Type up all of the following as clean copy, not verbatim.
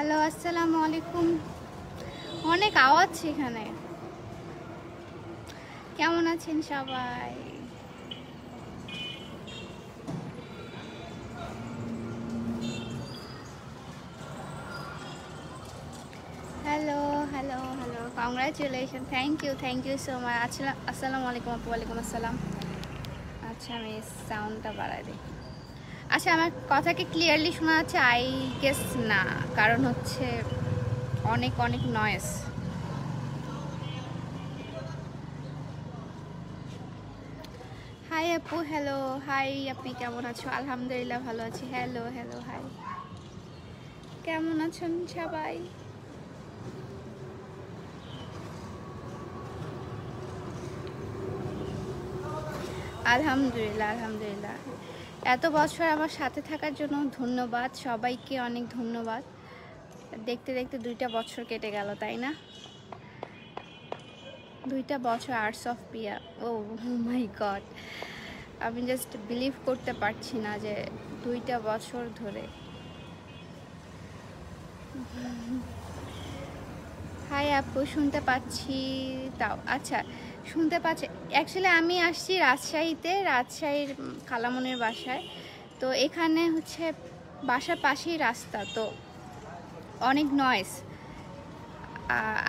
Hello, আসসালামু আলাইকুম। অনেক আওয়াজ এখানে। কেমন আছেন সবাই? Hello hello hello, congratulation. Thank you so much. আসসালামু আলাইকুম আপু। ওয়ালাইকুম আসসালাম। আচ্ছা, আমি সাউন্ডটা বাড়াই দিই। আচ্ছা, আমার কথা কি ক্লিয়ারলি শোনা যাচ্ছে? আই গেস না, কারণ হচ্ছে অনেক অনেক নয়েজ। হাই আপু, হ্যালো। হাই আপনি, কেমন আছো? আলহামদুলিল্লাহ ভালো আছি। Hello hello, hi. কেমন আছেন সবাই? আলহামদুলিল্লাহ আলহামদুলিল্লাহ। এত বছর আমার সাথে থাকার জন্য ধন্যবাদ, সবাইকে অনেক ধন্যবাদ। দেখতে দেখতে 2টা বছর কেটে গেল, তাই না? 2টা বছর arts of Piya. Oh my god, আমি জাস্ট বিলিভ করতে পারছি না যে 2টা বছর ধরে। হাই আপু, শুনতে পাচ্ছি। তাও আচ্ছা, শুনতে পাচ্ছি। অ্যাকচুয়ালি আমি আসছি রাজশাহীর খালামনির বাসায়। তো এখানে হচ্ছে বাসার পাশেই রাস্তা, তো অনেক নয়েজ।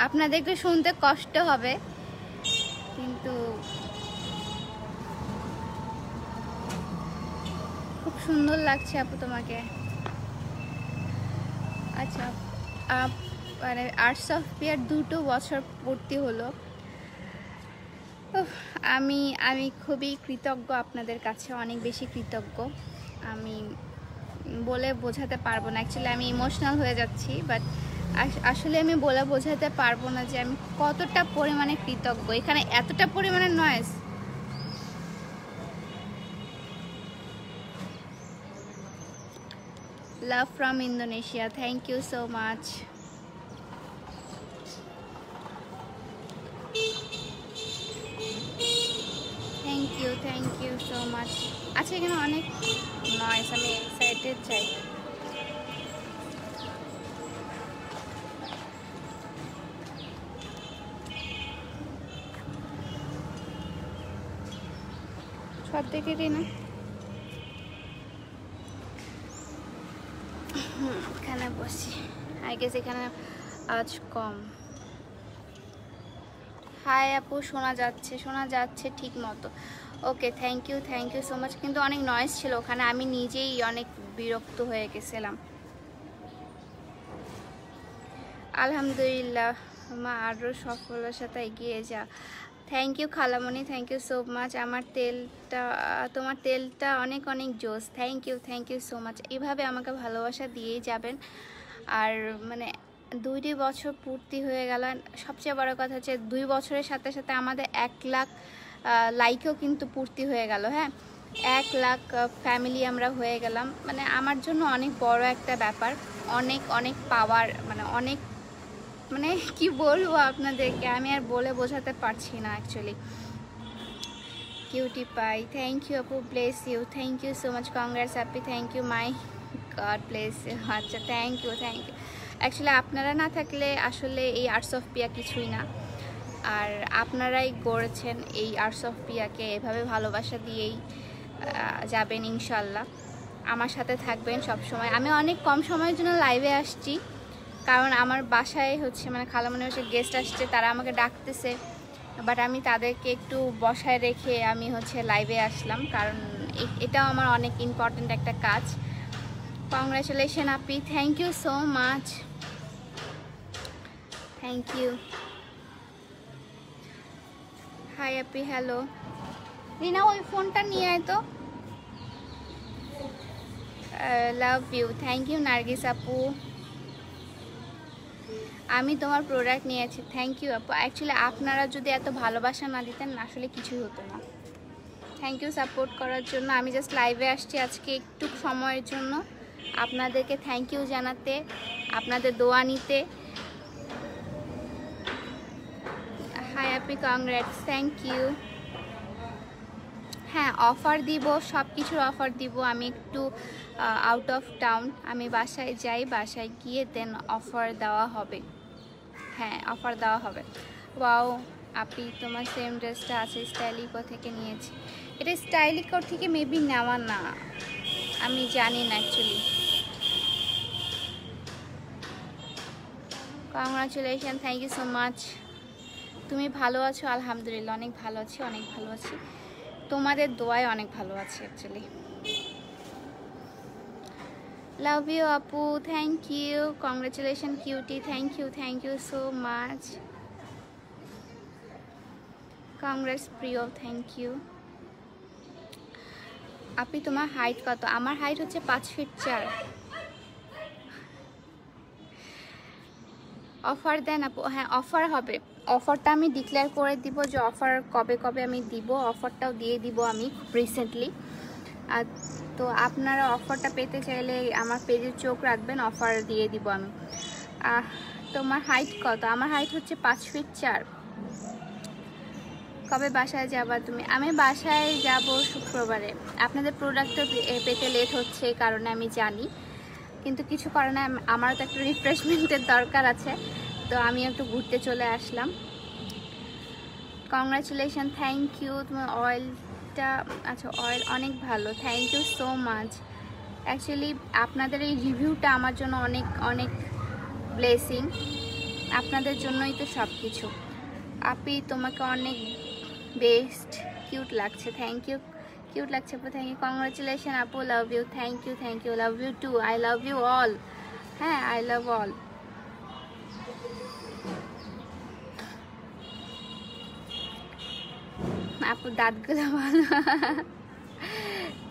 আপনাদেরকে শুনতে কষ্ট হবে, কিন্তু খুব সুন্দর লাগছে আপু তোমাকে। আচ্ছা, মানে আর্টস অফ পিয়ার 2টো বছর পূর্তি হলো। আমি আমি খুবই কৃতজ্ঞ আপনাদের কাছে, অনেক বেশি কৃতজ্ঞ। আমি বলে বোঝাতে পারবো না। অ্যাকচুয়ালি আমি ইমোশনাল হয়ে যাচ্ছি, বাট আসলে আমি বলে বোঝাতে পারবো না যে আমি কতটা পরিমাণে কৃতজ্ঞ। এখানে এতটা পরিমাণে noise. Love from Indonesia, thank you so much. Thank you so much. আচ্ছা, এখানে অনেক নয়েজ, আমি এক্সাইটেড চাই। সব দেখে দিই না, এখানে বসি। আই গেস এখানে আজ কম। হাই আপু, শোনা যাচ্ছে ঠিক মতো। ওকে, থ্যাংক ইউ সো মাচ। কিন্তু অনেক নয়েজ ছিল ওখানে, আমি নিজেই অনেক বিরক্ত হয়ে গেছিলাম। আলহামদুলিল্লাহ মা, আরও সফলতার সাথে এগিয়ে যা। থ্যাংক ইউ খালামণি, থ্যাংক ইউ সো মাচ। তোমার তেলটা অনেক অনেক জোস। Thank you so much. এভাবে আমাকে ভালোবাসা দিয়েই যাবেন। আর মানে 2টি বছর পূর্তি হয়ে গেল। সবচেয়ে বড় কথা হচ্ছে 2 বছরের সাথে সাথে আমাদের 1 লাখ লাইকও কিন্তু পূর্তি হয়ে গেল। হ্যাঁ, 1 লাখ ফ্যামিলি আমরা হয়ে গেলাম। মানে আমার জন্য অনেক বড় একটা ব্যাপার, অনেক অনেক পাওয়ার, মানে কি বলবো আপনাদেরকে, আমি আর বলে বোঝাতে পারছি না actually. Cutie pie, thank you আপু, bless you. Thank you so much, congrats happy. Thank you my god, bless you. আচ্ছা, থ্যাংক ইউ। অ্যাকচুয়ালি আপনারা না থাকলে আসলে এই আর্টস অফ পিয়া কিছুই না। আর আপনারাই গড়েছেন এই আর্টস অফ পিয়াকে। এভাবে ভালোবাসা দিয়েই যাবেন ইনশাল্লাহ। আমার সাথে থাকবেন সব সময়। আমি অনেক কম সময়ের জন্য লাইভে আসছি, কারণ আমার বাসায় হচ্ছে মানে খালামণির বাসায় গেস্ট আসছে, তারা আমাকে ডাকতেছে। বাট আমি তাদেরকে একটু বসায় রেখে আমি হচ্ছে লাইভে আসলাম, কারণ এটাও আমার অনেক ইম্পর্ট্যান্ট একটা কাজ। কংগ্রাচুলেশন আপি, thank you so much. Thank you. Hi আপি, হ্যালো। রিনা, ওই ফোনটা নিয়ে আয় তো। Love you. Thank you Nargis আপু। আমি তোমার প্রোডাক্ট নিয়েছি। থ্যাংক ইউ আপু। অ্যাকচুয়ালি আপনারা যদি এত ভালোবাসা না দিতেন, আসলে কিছুই হতো না। থ্যাংক ইউ সাপোর্ট করার জন্য। আমি জাস্ট লাইভে আসছি আজকে একটু সময়ের জন্য, আপনাদেরকে থ্যাংক ইউ জানাতে, আপনাদের দোয়া নিতে। High Api, congrats, thank you. হ্যাঁ অফার দিব, সব কিছুর অফার দিব। আমি একটু আউট অফ টাউন, আমি বাসায় যাই, বাসায় গিয়ে দেন অফার দেওয়া হবে। হ্যাঁ অফার দেওয়া হবে। ওয়াও আপনি তোমার সেম ড্রেসটা আছে, স্টাইলিকো থেকে নিয়েছি। এটা স্টাইলিকো থেকে মেবি নেওয়া না, আমি জানি না actually. Congratulation, thank you so much. তুমি ভালো আছো? আলহামদুলিল্লাহ অনেক ভালো আছি, অনেক ভালো আছি, তোমাদের দোয়ায় অনেক ভালো আছি অ্যাকচুয়ালি। লাভ ইউ আপু, thank you, congratulation cutie, thank you so much. Congrats প্রিয়, থ্যাংক ইউ। আপনি তোমার হাইট কত? আমার হাইট হচ্ছে 5 ফিট 4। অফার দেন আপু? হ্যাঁ অফার হবে, অফারটা আমি ডিক্লেয়ার করে দিব যে অফার কবে কবে আমি দিব, অফারটাও দিয়ে দিব আমি রিসেন্টলি। আর তো আপনারা অফারটা পেতে চাইলে আমার পেজে চোখ রাখবেন, অফার দিয়ে দিব আমি। তোমার হাইট কত? আমার হাইট হচ্ছে 5 ফিট 4। কবে বাসায় যাবা তুমি? আমি বাসায় যাব শুক্রবারে। আপনাদের প্রোডাক্টটা পেতে লেট হচ্ছে এই কারণে আমি জানি, কিন্তু কিছু কারণে আমারও তো একটা রিফ্রেশমেন্টের দরকার আছে, তো আমি একটু ঘুরতে চলে আসলাম। Congratulation, thank you. তোমার অয়েলটা, আচ্ছা অয়েল অনেক ভালো, thank you so much. Actually আপনাদের এই রিভিউটা আমার জন্য অনেক অনেক ব্লেসিং, আপনাদের জন্যই তো সব কিছু। আপনি তোমাকে অনেক বেস্ট, কিউট লাগছে, থ্যাংক ইউ, কিউট লাগছে আপু, থ্যাংক ইউ। কংগ্রাচুলেশন আপু, love you, thank you, love you too, I love you all. হ্যাঁ আই লাভ অল। আপু দাঁতগুলো ভালো,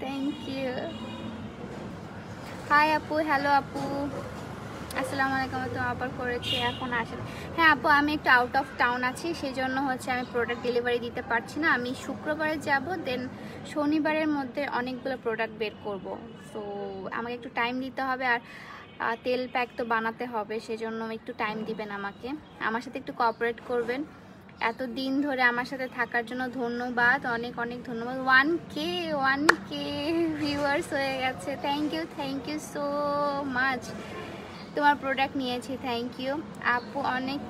থ্যাংক ইউ। হাই আপু, হ্যালো আপু, আসসালামু আলাইকুম। তো আবার করেছি, এখন আসেন। হ্যাঁ আপু আমি একটু আউট অফ টাউন আছি, সেই জন্য হচ্ছে আমি প্রোডাক্ট ডেলিভারি দিতে পারছি না। আমি শুক্রবারে যাব, দেন শনিবারের মধ্যে অনেকগুলো প্রোডাক্ট বের করব, সো আমাকে একটু টাইম দিতে হবে। আর তেল প্যাক তো বানাতে হবে, সেজন্য একটু টাইম দিবেন আমাকে, আমার সাথে একটু কোঅপারেট করবেন। এত দিন ধরে আমার সাথে থাকার জন্য ধন্যবাদ, অনেক অনেক ধন্যবাদ। 1K ভিউয়ার্স হয়ে গেছে, থ্যাংক ইউ সো মাচ। তোমার প্রোডাক্ট নিয়েছি, থ্যাংক ইউ আপু, অনেক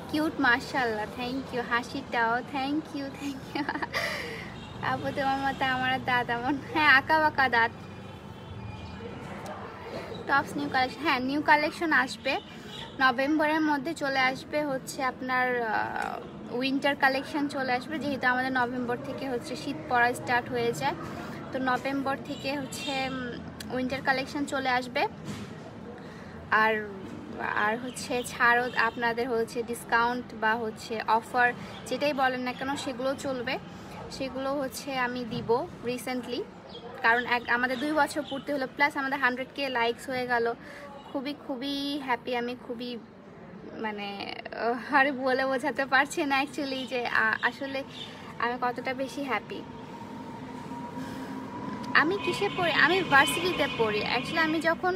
কিউট মাশাআল্লাহ, থ্যাংক ইউ। হাসিটাও থ্যাংক ইউ আপু, তোমার মতো আমার দাঁত এমন, হ্যাঁ আঁকা বাঁকা দাঁত। টপস নিউ কালেকশন, হ্যাঁ নিউ কালেকশন আসবে নভেম্বরের মধ্যে, চলে আসবে হচ্ছে আপনার উইন্টার কালেকশন চলে আসবে, যেহেতু আমাদের নভেম্বর থেকে হচ্ছে শীত পড়া স্টার্ট হয়ে যায়, তো নভেম্বর থেকে হচ্ছে উইন্টার কালেকশন চলে আসবে। আর আর হচ্ছে ছাড়ও আপনাদের হচ্ছে ডিসকাউন্ট বা হচ্ছে অফার যেটাই বলেন না কেন সেগুলো চলবে, সেগুলো হচ্ছে আমি দিব রিসেন্টলি, কারণ আমাদের 2 বছর পূর্তি হলো, প্লাস আমাদের 100K লাইকস হয়ে গেল। খুবই হ্যাপি আমি, খুবই মানে আর বলে বোঝাতে পারছি না অ্যাকচুয়ালি যে আসলে আমি কতটা বেশি হ্যাপি। আমি কিসে পড়ি? আমি ভার্সিটিতে পড়ি অ্যাকচুয়ালি। আমি যখন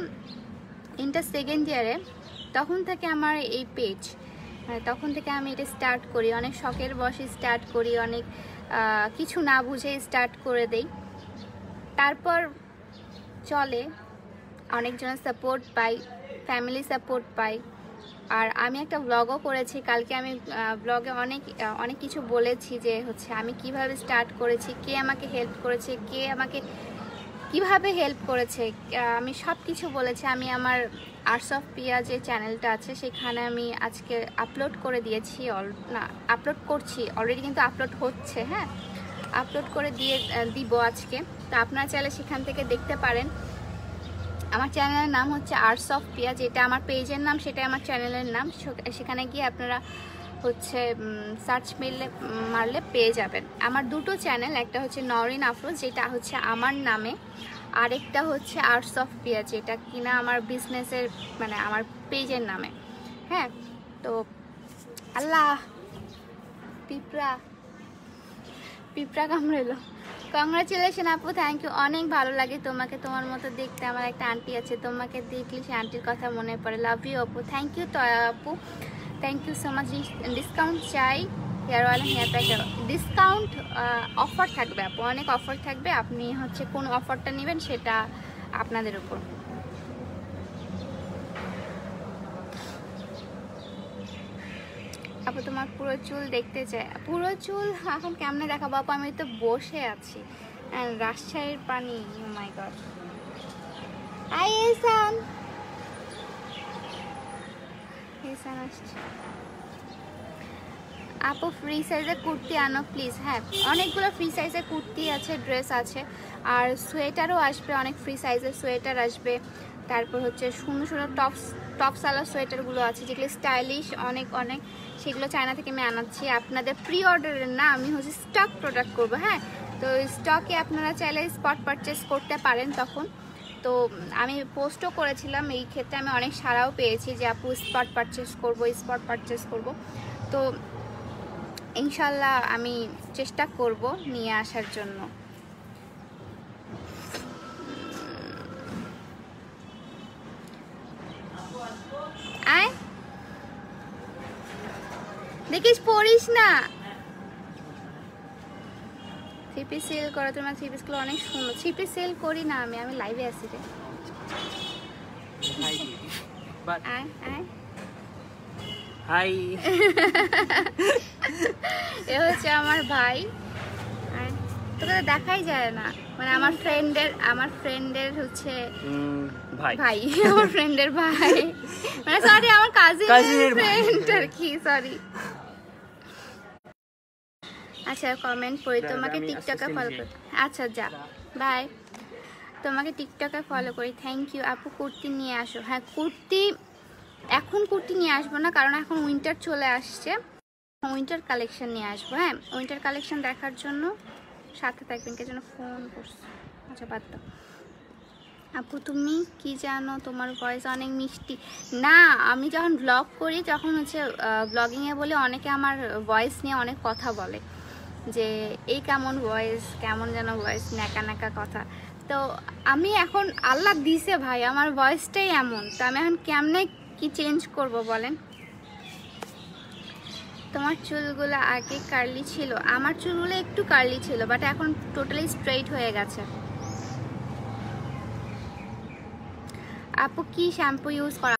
ইন্টার সেকেন্ড ইয়ারে, তখন থেকে আমার এই পেজ, তখন থেকে আমি এটা স্টার্ট করি, অনেক শখের বসে স্টার্ট করি, অনেক কিছু না বুঝে স্টার্ট করে দেই, তারপর চলে, অনেকজনের সাপোর্ট পাই, ফ্যামিলি সাপোর্ট পাই। আর আমি একটা ব্লগও করেছি কালকে, আমি ব্লগে অনেক কিছু বলেছি যে হচ্ছে আমি কিভাবে স্টার্ট করেছি, কে আমাকে হেল্প করেছে, কে আমাকে কিভাবে হেল্প করেছে, আমি সব কিছু বলেছি। আমি আমার আর্টস অফ পিয়া যে চ্যানেলটা আছে সেখানে আমি আজকে আপলোড করে দিয়েছি, আপলোড করছি অলরেডি, কিন্তু আপলোড হচ্ছে, হ্যাঁ আপলোড করে দিব আজকে, তো আপনারা চাইলে সেখান থেকে দেখতে পারেন। আমার চ্যানেলের নাম হচ্ছে আর্টস অফ পিয়া, যেটা আমার পেজের নাম সেটাই আমার চ্যানেলের নাম, সেখানে গিয়ে আপনারা হচ্ছে সার্চ মারলে পেয়ে যাবেন। আমার 2টো চ্যানেল, একটা হচ্ছে নওরিন আফরোজ যেটা হচ্ছে আমার নামে, আরেকটা হচ্ছে আর্টস অফ পিয়া যেটা কিনা আমার বিজনেসের মানে আমার পেজের নামে। হ্যাঁ তো আল্লাহ পিঁপড়া কামড়েলো। কংগ্রাচুলেশন আপু, থ্যাংক ইউ, অনেক ভালো লাগে তোমাকে, তোমার মতো দেখতে। আমার একটা আন্টি আছে, তোমাকে দেখলে সেই আন্টির কথা মনে পড়ে। লাভ ইউ আপু, থ্যাংক ইউ আপু, thank you so much. Discount চাই হেয়ার অয়েল হেয়ার প্যাকের ডিসকাউন্ট অফার থাকবে আপু, অনেক অফার থাকবে। আপনি হচ্ছে কোন অফারটা নেবেন সেটা আপনাদের উপর। আপু তোমার পুরো চুল দেখতে চাই। পুরো চুল এখন কেমনে দেখাবো আপু, আমি তো বসে আছি। রাজশাহীর পানি, ও মাই গড। আই এসান আসছে। আপু ফ্রি সাইজের কুর্তি আনো প্লিজ। হ্যাঁ, অনেকগুলো ফ্রি সাইজের কুর্তি আছে, ড্রেস আছে, আর সোয়েটারও আসবে, অনেক ফ্রি সাইজের সোয়েটার আসবে। তারপর হচ্ছে সুন্দর সুন্দর টপসালা সোয়েটারগুলো আছে যেগুলো স্টাইলিশ অনেক অনেক, সেগুলো চায়না থেকে আমি আনাচ্ছি। আপনাদের প্রি অর্ডারের না, আমি হচ্ছে স্টক প্রোডাক্ট করবো। হ্যাঁ, তো স্টকে আপনারা চাইলে স্পট পারচেস করতে পারেন তখন। তো আমি পোস্টও করেছিলাম, এই ক্ষেত্রে আমি অনেক সাড়াও পেয়েছি যে আপু স্পট পারচেস করব। তো ইনশাল্লাহ আমি চেষ্টা করব নিয়ে আসার জন্য। আয় দেখিস পড়িস না। থ্রি পিস সেল করো, তোমার থ্রি পিসগুলো অনেক সুন্দর। থ্রি পিস সেল করি না আমি, আমি লাইভে আসি রে। আয় আয় হাই। এ হচ্ছে আমার ভাই, তোকে দেখাই যায় না, মানে আমার ফ্রেন্ডের হচ্ছে ভাই, আমার ফ্রেন্ডের ভাই, মানে সরি আমার কাজিনের ফ্রেন্ড আর কি, সরি। আচ্ছা কমেন্ট পড়ি। তোমাকে টিকটকে ফলো করি। আচ্ছা যা, বাই। তোমাকে টিকটকে ফলো করি, থ্যাংক ইউ। আপু কুর্তি নিয়ে আসো। হ্যাঁ কুর্তি, এখন কুর্তি নিয়ে আসবো না, কারণ এখন উইন্টার চলে আসছে, উইন্টার কালেকশন নিয়ে আসবো। হ্যাঁ, উইন্টার কালেকশন দেখার জন্য সাথে থাকবেন। কে যেন ফোন করছে, আচ্ছা বাদ দাও। আপু তুমি কি জানো তোমার ভয়েস অনেক মিষ্টি। না, আমি যখন ব্লগ করি তখন হচ্ছে ব্লগিংয়ে বলে অনেকে আমার ভয়েস নিয়ে অনেক কথা বলে যে এই কেমন ভয়েস, কেমন যেন ভয়েস, ন্যাকা ন্যাকা কথা। তো আমি এখন আল্লাহ দিছে ভাই, আমার ভয়েসটাই এমন, তো আমি এখন কেমনে কি চেঞ্জ করব বলেন। তোমার চুলগুলো আগে কার্লি ছিল? আমার চুলগুলো একটু কার্লি ছিল, বাট এখন টোটালি স্ট্রেইট হয়ে গেছে। আপু কি শ্যাম্পু ইউজ করা?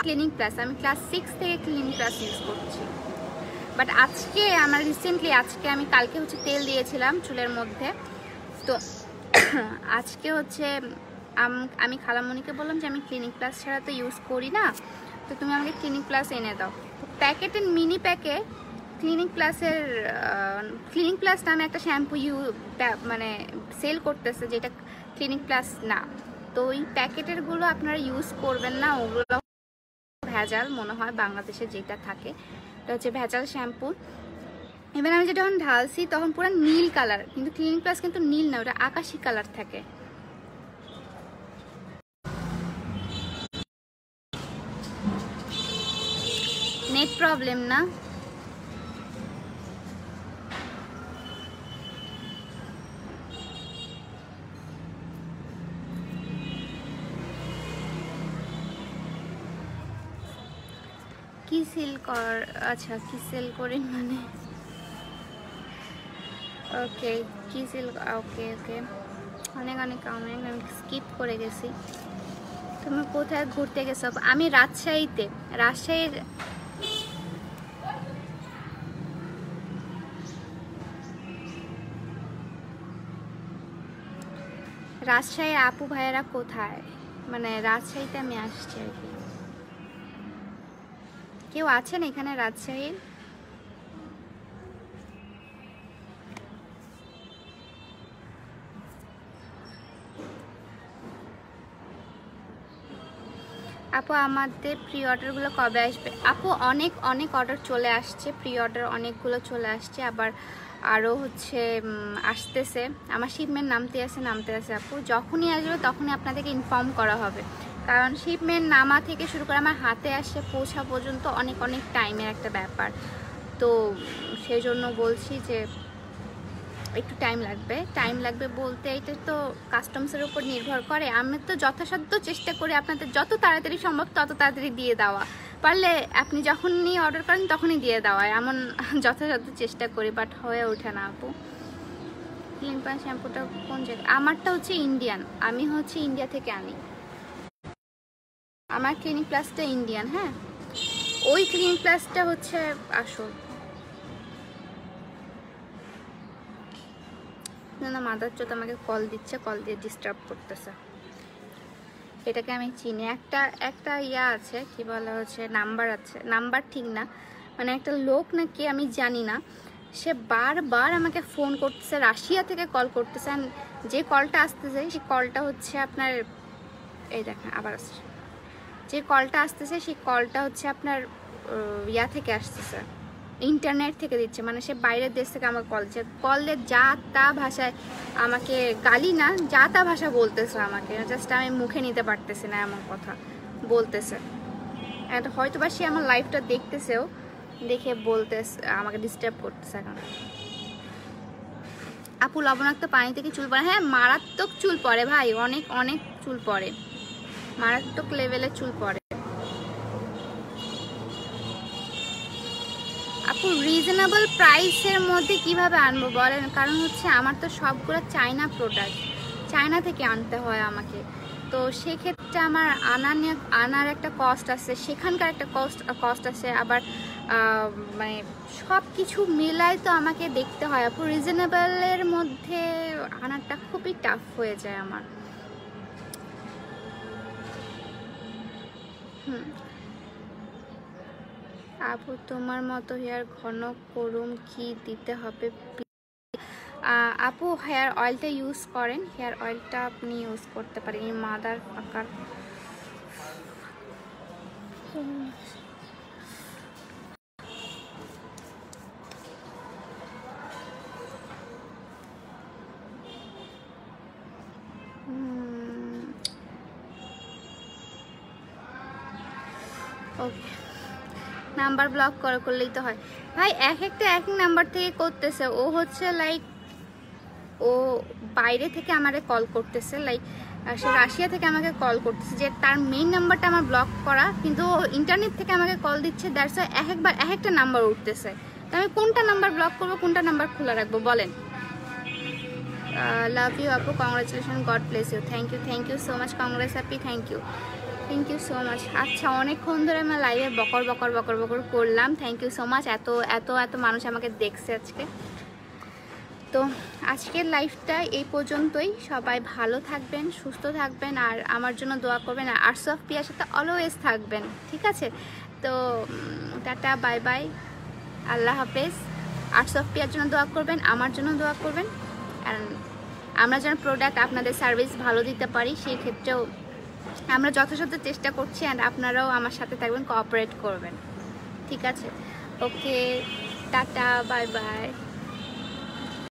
ক্লিনিক প্লাস, আমি ক্লাস 6 থেকে ক্লিনিক প্লাস ইউজ করছি। বাট আজকে আমার রিসেন্টলি, আমি কালকে হচ্ছে তেল দিয়েছিলাম চুলের মধ্যে, তো আজকে হচ্ছে আমি খালামণিকে বললাম যে আমি ক্লিনিক প্লাস ছাড়া তো ইউজ করি না, তো তুমি আমাকে ক্লিনিক প্লাস এনে দাও। প্যাকেটের মিনি প্যাকে ক্লিনিক প্লাস নামে একটা শ্যাম্পু মানে সেল করতেছে, যেটা ক্লিনিক প্লাস না। তো ওই প্যাকেটেরগুলো আপনারা ইউজ করবেন না, ওগুলো ভেজাল মনে হয় বাংলাদেশে যেটা থাকে, এটা হচ্ছে ভেজাল শ্যাম্পু। এবার আমি যেটা যখন ঢালছি তখন পুরো নীল কালার, কিন্তু ক্লিনিক প্লাস কিন্তু নীল না, ওটা আকাশি কালার থাকে। নেট প্রবলেম না? কি সেল কর? আচ্ছা কি সেল করেন মানে, ওকে কি সেল, ওকে ওকে। অনেক অনেক অনেক আমি স্কিপ করে গেছি। তুমি কোথায় ঘুরতে গেছো? আমি রাজশাহীতে। রাজশাহী আপু ভাইয়েরা কোথায়? মানে রাজশাহীতে আমি আসছি আর কি। কেউ আছেন এখানে রাজশাহীর? আপু আমাদের প্রি অর্ডারগুলো কবে আসবে? আপু অনেক অনেক অর্ডার চলে আসছে, প্রি অর্ডার অনেকগুলো চলে আসছে, আবার আরও হচ্ছে আসতেছে। আমার শিপমেন্ট নামতে আছে আপু, যখনই আসবে তখনই আপনাদেরকে ইনফর্ম করা হবে, কারণ শিপমেন্ট নামা থেকে শুরু করে আমার হাতে আসে পৌঁছা পর্যন্ত অনেক অনেক টাইমের একটা ব্যাপার। তো সেই জন্য বলছি যে একটু টাইম লাগবে বলতে এটা তো কাস্টমসের উপর নির্ভর করে। আমি তো যথাসাধ্য চেষ্টা করি আপনাদের যত তাড়াতাড়ি সম্ভব তত তাড়াতাড়ি দিয়ে দেওয়া, পারলে আপনি যখনই অর্ডার করেন তখনই দিয়ে দেওয়া হয়, এমন যথাযথ চেষ্টা করি, বাট হয়ে ওঠে না আপু। ক্লিনিক প্লাস শ্যাম্পুটা কোন জায়গায়? আমারটা হচ্ছে ইন্ডিয়ান, আমি হচ্ছে ইন্ডিয়া থেকে আনি। আমার ক্লিনিক প্লাসটা ইন্ডিয়ান। হ্যাঁ, ওই ক্লিনিক প্লাসটা হচ্ছে আসল। না মাদার চোদ আমাকে কল দিচ্ছে, কল দিয়ে ডিস্টার্ব করতেছে। এটাকে আমি চিনি, একটা ইয়া আছে, কি বলা হচ্ছে, নাম্বার আছে, নাম্বার ঠিক না, মানে একটা লোক নাকি, আমি জানি না, সে বারবার আমাকে ফোন করতেছে, রাশিয়া থেকে কল করতেছে। যে কলটা আসতেছে সেই কলটা হচ্ছে আপনার, এই দেখেন আবার আসছে, যে কলটা আসতেছে সেই কলটা হচ্ছে আপনার ইয়া থেকে আসতেছে, ইন্টারনেট থেকে দিচ্ছে, মানে সে বাইরের দেশ থেকে আমাকে কল দিচ্ছে। কলে যা তা ভাষায় আমাকে, গালি না, যা তা ভাষা বলতেছে আমাকে, জাস্ট আমি মুখে নিতে পারতেছি না এমন কথা বলতেছে। হয়তো বা সে আমার লাইফটা দেখতেছেও, দেখে বলতেছে, আমাকে ডিস্টার্ব করতেছে। এখন আপু লবণাক্ত পানি থেকে চুল পড়ে? হ্যাঁ, মারাত্মক চুল পড়ে ভাই, অনেক অনেক চুল পড়ে, মারাত্মক লেভেলের চুল পড়ে। আপু রিজনেবল প্রাইসের মধ্যে কিভাবে আনবো বলেন? কারণ হচ্ছে আমার তো সবগুলো চায়না প্রোডাক্ট, চায়না থেকে আনতে হয় আমাকে, তো সেক্ষেত্রে আমার আনার একটা কস্ট আছে, সেখানকার একটা কস্ট আছে, আবার মানে সব কিছু মিলাই তো আমাকে দেখতে হয়। আপু রিজনেবলের মধ্যে আনারটা খুবই টাফ হয়ে যায় আমার। আপু তোমার মতো হেয়ার ঘন করুম কি দিতে হবে? আপু হেয়ার অয়েলটা ইউজ করেন, হেয়ার অয়েলটা আপনি ইউজ করতে পারেন। মাদার আকার ওকে, নাম্বার ব্লক করলেই তো হয় ভাই। একটা এক নাম্বার থেকে করতেছে, ও হচ্ছে লাইক ও বাইরে থেকে আমাকে কল করতেছে, লাইক সে রাশিয়া থেকে আমাকে কল করতেছে, যে তার মেইন নাম্বারটা আমার ব্লক করা, কিন্তু ইন্টারনেট থেকে আমাকে কল দিচ্ছে, দ্যাটস একবার একটা নাম্বার উঠতেছে। তো আমি কোনটা নাম্বার ব্লক করবো, কোনটা নাম্বার খোলা রাখবো বলেন? লাভ ইউ আপু, congratulation, God bless you. Thank you so much, congrats happy, thank you so much. আচ্ছা, অনেকক্ষণ ধরে আমি লাইভে বকর করলাম। থ্যাংক ইউ সো মাচ, এত মানুষ আমাকে দেখছে আজকে। তো আজকের লাইভটা এই পর্যন্তই। সবাই ভালো থাকবেন, সুস্থ থাকবেন, আর আমার জন্য দোয়া করবেন, আর আর্টস অফ পিয়ার সাথে অলওয়েজ থাকবেন, ঠিক আছে? তো টাটা, বাই বাই, আল্লাহ হাফেজ। আর্টস অফ পিয়ার জন্য দোয়া করবেন, আমার জন্য দোয়া করবেন, অ্যান্ড আমরা যেন প্রোডাক্ট আপনাদের সার্ভিস ভালো দিতে পারি, সেই ক্ষেত্রেও আমরা যথাযথ চেষ্টা করছি, অ্যান্ড আপনারাও আমার সাথে থাকবেন, কোঅপারেট করবেন, ঠিক আছে? ওকে, টাটা, বাই বাই।